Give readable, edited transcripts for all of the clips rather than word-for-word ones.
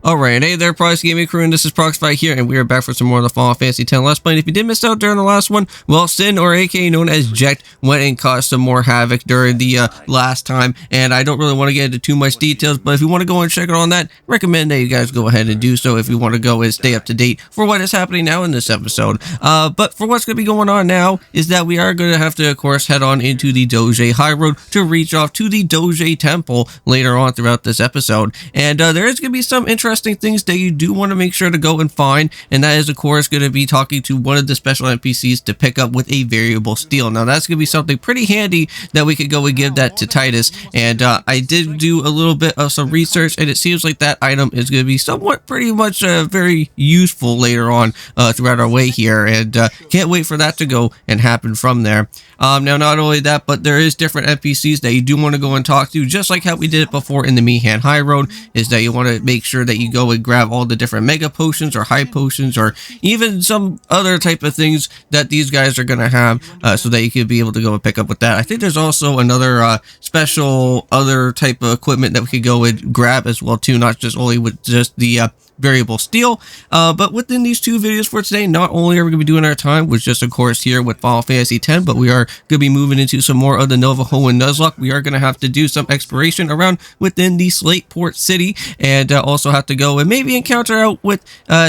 Alright, hey there, Prox Gaming Crew, and this is Proxify here, and we are back for some more of the Final Fantasy X Let's Play. And if you did miss out during the last one, well, Sin, or aka known as Jekt, went and caused some more havoc during the last time, and I don't really want to get into too much details, but if you want to go and check it on that, recommend that you guys go ahead and do so if you want to go and stay up to date for what is happening now in this episode. But for what's going to be going on now is that we are going to have to, of course, head on into the Djose Highroad to reach off to the Djose Temple later on throughout this episode, and there is going to be some interesting things that you do want to make sure to go and find, and that is of course going to be talking to one of the special NPCs to pick up with a variable steel. Now that's going to be something pretty handy that we could go and give that to Titus, and I did do a little bit of some research, and it seems like that item is going to be somewhat pretty much very useful later on throughout our way here, and can't wait for that to go and happen from there. Now not only that, but there is different NPCs that you do want to go and talk to, just like how we did it before in the Mihan Highroad, is that you want to make sure that you go and grab all the different mega potions or high potions or even some other type of things that these guys are going to have, so that you could be able to go and pick up with that. I think there's also another special other type of equipment that we could go and grab as well too, not just only with just the variable steel. But within these two videos for today, not only are we going to be doing our time, which just of course here with Final Fantasy X, but we are going to be moving into some more of the Navajo and Nuzlocke. We are going to have to do some exploration around within the Slateport City, and also have to go and maybe encounter out with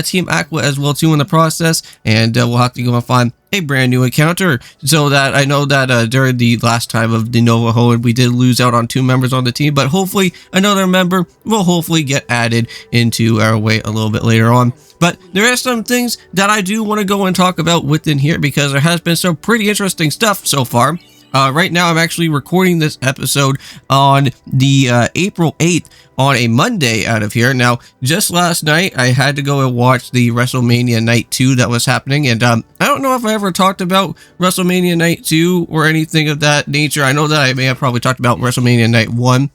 Team Aqua as well too in the process, and we'll have to go and find a brand new encounter, so that I know that during the last time of the Navajo, we did lose out on 2 members on the team, but hopefully another member will hopefully get added into our way a little bit later on. But there are some things that I do want to go and talk about within here, because there has been some pretty interesting stuff so far. Right now I'm actually recording this episode on the April 8th on a Monday out of here. Now, just last night I had to go and watch the WrestleMania Night 2 that was happening, and I don't know if I ever talked about WrestleMania Night 2 or anything of that nature. I know that I may have probably talked about WrestleMania Night 1,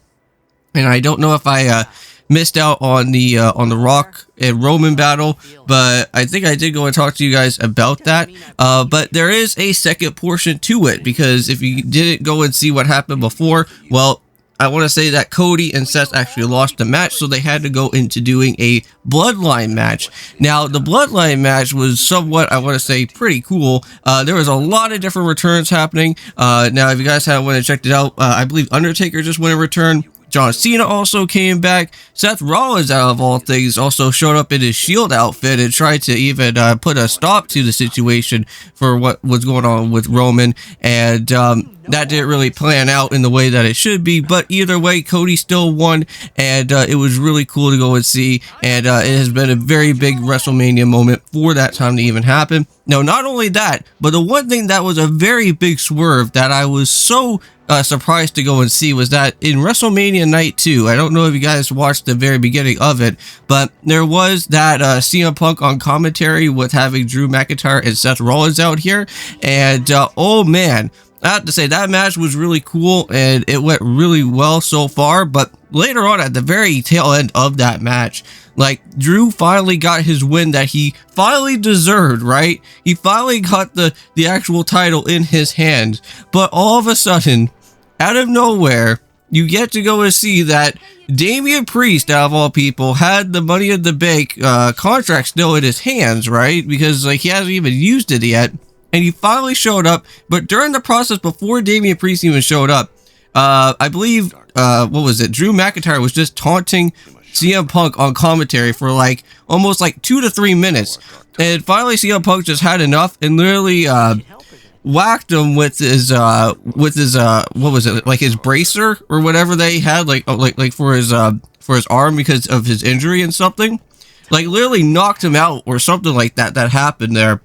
and I don't know if I missed out on the Rock and Roman battle, but I think I did go and talk to you guys about that. But there is a second portion to it, because if you didn't go and see what happened before, well, I want to say that Cody and Seth actually lost the match, so they had to go into doing a bloodline match. Now, the bloodline match was somewhat, I want to say, pretty cool. There was a lot of different returns happening. Now, if you guys haven't went and checked it out, I believe Undertaker just went and returned. John Cena also came back. Seth Rollins, out of all things, also showed up in his Shield outfit and tried to even put a stop to the situation for what was going on with Roman, and that didn't really plan out in the way that it should be. But either way, Cody still won, and it was really cool to go and see, and it has been a very big WrestleMania moment for that time to even happen. Now, not only that, but the one thing that was a very big swerve that I was so surprised to go and see was that in WrestleMania Night 2, I don't know if you guys watched the very beginning of it, but there was that CM Punk on commentary with having Drew McIntyre and Seth Rollins out here, and oh man, I have to say that match was really cool, and it went really well so far. But later on, at the very tail end of that match, like, Drew finally got his win that he finally deserved, right? He finally got the actual title in his hands, but all of a sudden, out of nowhere, you get to go and see that Damian Priest, out of all people, had the Money in the Bank contract still in his hands, right? Because, like, he hasn't even used it yet. And he finally showed up, but during the process, before Damian Priest even showed up, I believe, what was it? Drew McIntyre was just taunting CM Punk on commentary for like almost like 2 to 3 minutes. And finally CM Punk just had enough and literally whacked him with his what was it, like his bracer or whatever they had, like for his arm because of his injury and something. Like, literally knocked him out or something like that happened there.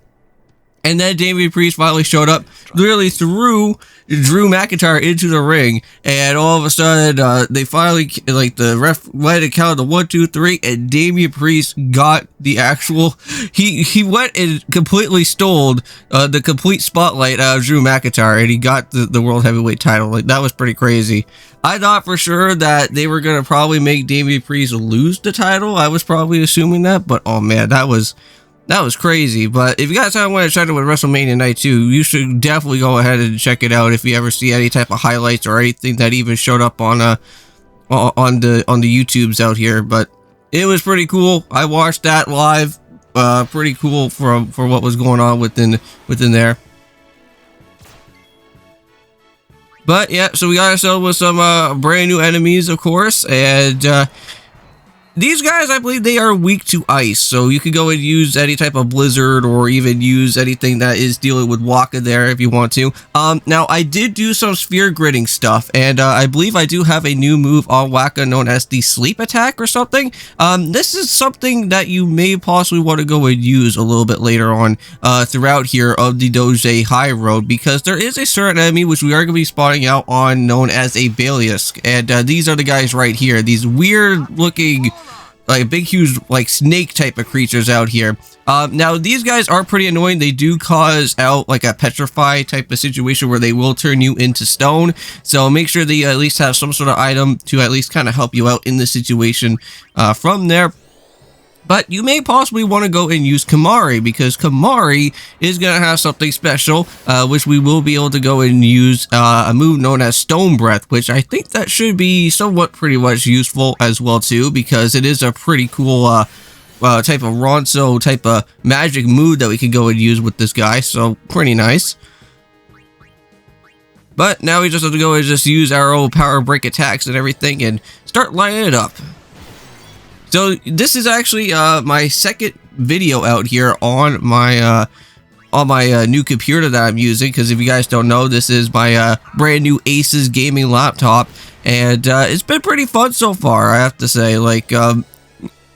And then Damian Priest finally showed up, literally threw Drew McIntyre into the ring, and all of a sudden, they finally, like, the ref went and counted the 1, 2, 3, and Damian Priest got the actual, he went and completely stole the complete spotlight out of Drew McIntyre, and he got the World Heavyweight title. Like, that was pretty crazy. I thought for sure that they were going to probably make Damian Priest lose the title. I was probably assuming that, but oh man, that was crazy. But if you guys haven't went and checked it with WrestleMania Night 2, you should definitely go ahead and check it out if you ever see any type of highlights or anything that even showed up on the YouTubes out here. But It was pretty cool. I watched that live. Pretty cool for what was going on within there. But yeah, so we got ourselves with some brand new enemies, of course, and these guys, I believe they are weak to ice, so you could go and use any type of blizzard or even use anything that is dealing with Waka there if you want to. Now, I did do some sphere gridding stuff, and I believe I do have a new move on Waka known as the sleep attack or something. This is something that you may possibly want to go and use a little bit later on throughout here of the Djose Highroad, because there is a certain enemy which we are going to be spotting out on known as a Balisk, and these are the guys right here, these weird looking like big huge like snake type of creatures out here. Now these guys are pretty annoying. They do cause out like a petrify type of situation where they will turn you into stone, so make sure that you at least have some sort of item to at least kind of help you out in this situation from there. But you may possibly want to go and use Kamari, because Kamari is going to have something special, which we will be able to go and use a move known as Stone Breath, which I think that should be somewhat pretty much useful as well too, because it is a pretty cool type of Ronso type of magic move that we can go and use with this guy, so pretty nice. But now we just have to go and just use our old power break attacks and everything and start lighting it up. So this is actually my second video out here on my new computer that I'm using, because if you guys don't know, this is my brand new Asus gaming laptop, and it's been pretty fun so far, I have to say. Like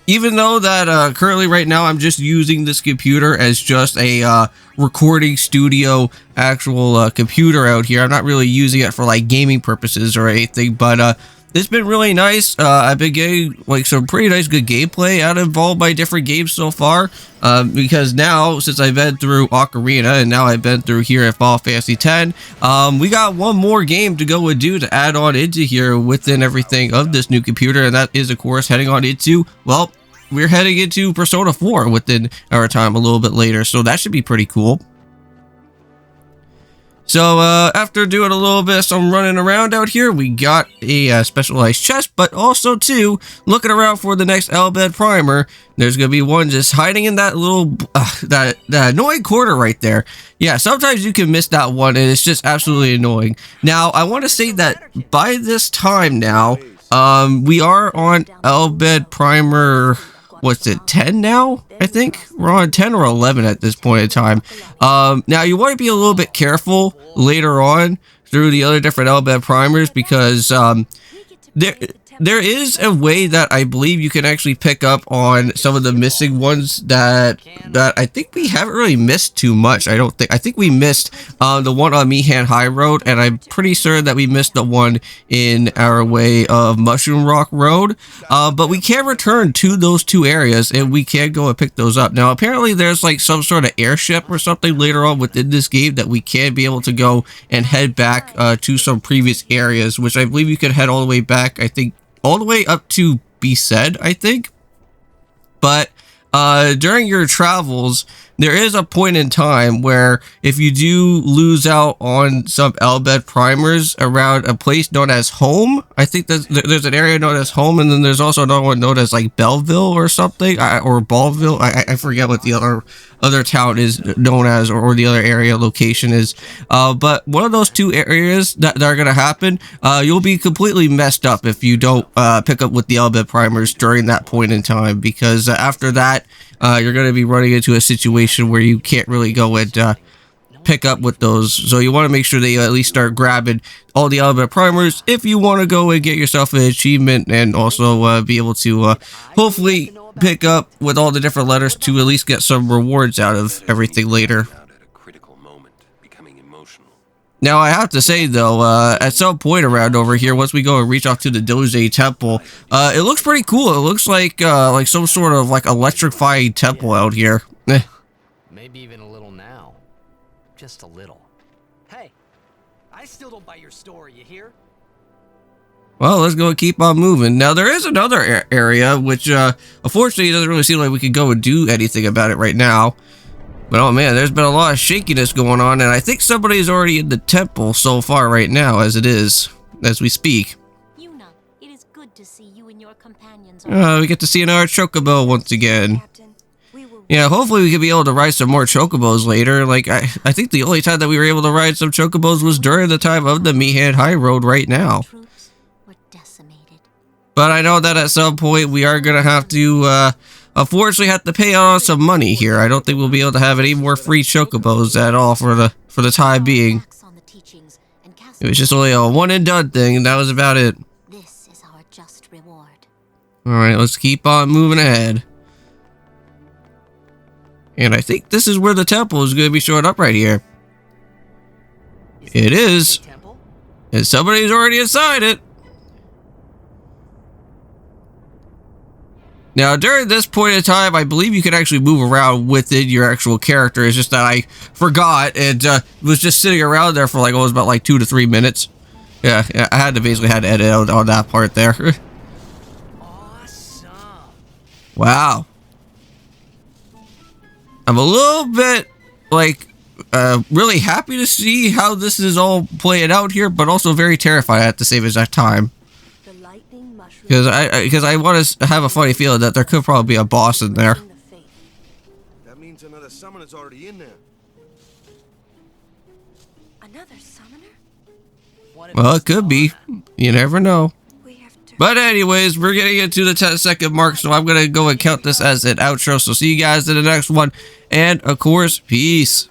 even though that currently right now I'm just using this computer as just a recording studio actual computer out here, I'm not really using it for like gaming purposes or anything, but it's been really nice. I've been getting like some pretty nice good gameplay out of all my different games so far, because now since I've been through Ocarina and now I've been through here at Final Fantasy X, we got one more game to go and do to add on into here within everything of this new computer, and that is of course heading on into, well, we're heading into Persona 4 within our time a little bit later, so that should be pretty cool. So after doing a little bit of some running around out here, we got a specialized chest, but also too, looking around for the next Elbed primer. There's gonna be one just hiding in that little that annoying corner right there. Yeah, sometimes you can miss that one and it's just absolutely annoying. Now I want to say that by this time now, we are on Elbed primer, what's it, 10 now? I think we're on 10 or 11 at this point in time. Now you want to be a little bit careful later on through the other different Elbed primers, because there is a way that I believe you can actually pick up on some of the missing ones that I think we haven't really missed too much. I think we missed the one on Mihan Highroad, and I'm pretty sure that we missed the one in our way of Mushroom Rock Road. But we can return to those two areas and we can go and pick those up. Now apparently there's like some sort of airship or something later on within this game that we can be able to go and head back to some previous areas, which I believe you could head all the way back, I think all the way up to Besaid, I think. But during your travels, there is a point in time where if you do lose out on some Elbed primers around a place known as Home, I think there's an area known as Home, and then there's also another one known as like Belleville or something, or Ballville. I forget what the other town is known as, or the other area location is. But one of those two areas that are going to happen, you'll be completely messed up if you don't pick up with the Elbed primers during that point in time, because after that, you're going to be running into a situation where you can't really go and pick up with those. So you want to make sure that you at least start grabbing all the Elbed primers if you want to go and get yourself an achievement, and also be able to hopefully pick up with all the different letters to at least get some rewards out of everything later. Now I have to say though, at some point around over here, once we go and reach off to the Djose Temple, it looks pretty cool. It looks like some sort of like electrifying temple out here. Maybe even a little now. Just a little. Hey, I still don't buy your story, you hear? Well, let's go and keep on moving. Now there is another area which unfortunately it doesn't really seem like we could go and do anything about it right now. But oh man, there's been a lot of shakiness going on, and I think somebody's already in the temple so far right now as it is, as we speak. Yuna, it is good to see you and your companions We get to see another chocobo once again. Yeah, hopefully we could be able to ride some more chocobos later. Like, I think the only time that we were able to ride some chocobos was during the time of the Djose Highroad right now. But I know that at some point we are going to have to, unfortunately have to pay out some money here. I don't think we'll be able to have any more free chocobos at all for the time being. It was just only a one and done thing, and that was about it. This is our just reward. Alright, let's keep on moving ahead. And I think this is where the temple is going to be showing up right here. It is. And somebody's already inside it. Now, during this point in time, I believe you can actually move around within your actual character. It's just that I forgot and was just sitting around there for like almost about like 2 to 3 minutes. Yeah, I had to basically edit out on that part there. Awesome. Wow. I'm a little bit like really happy to see how this is all playing out here, but also very terrified at the same exact time. Because I want to have a funny feeling that there could probably be a boss in there. That means another summoner's already in there. Another summoner? Well, it could be. You never know. But anyways, we're getting into the 10-second mark, so I'm going to go and count this as an outro. So see you guys in the next one. And, of course, peace.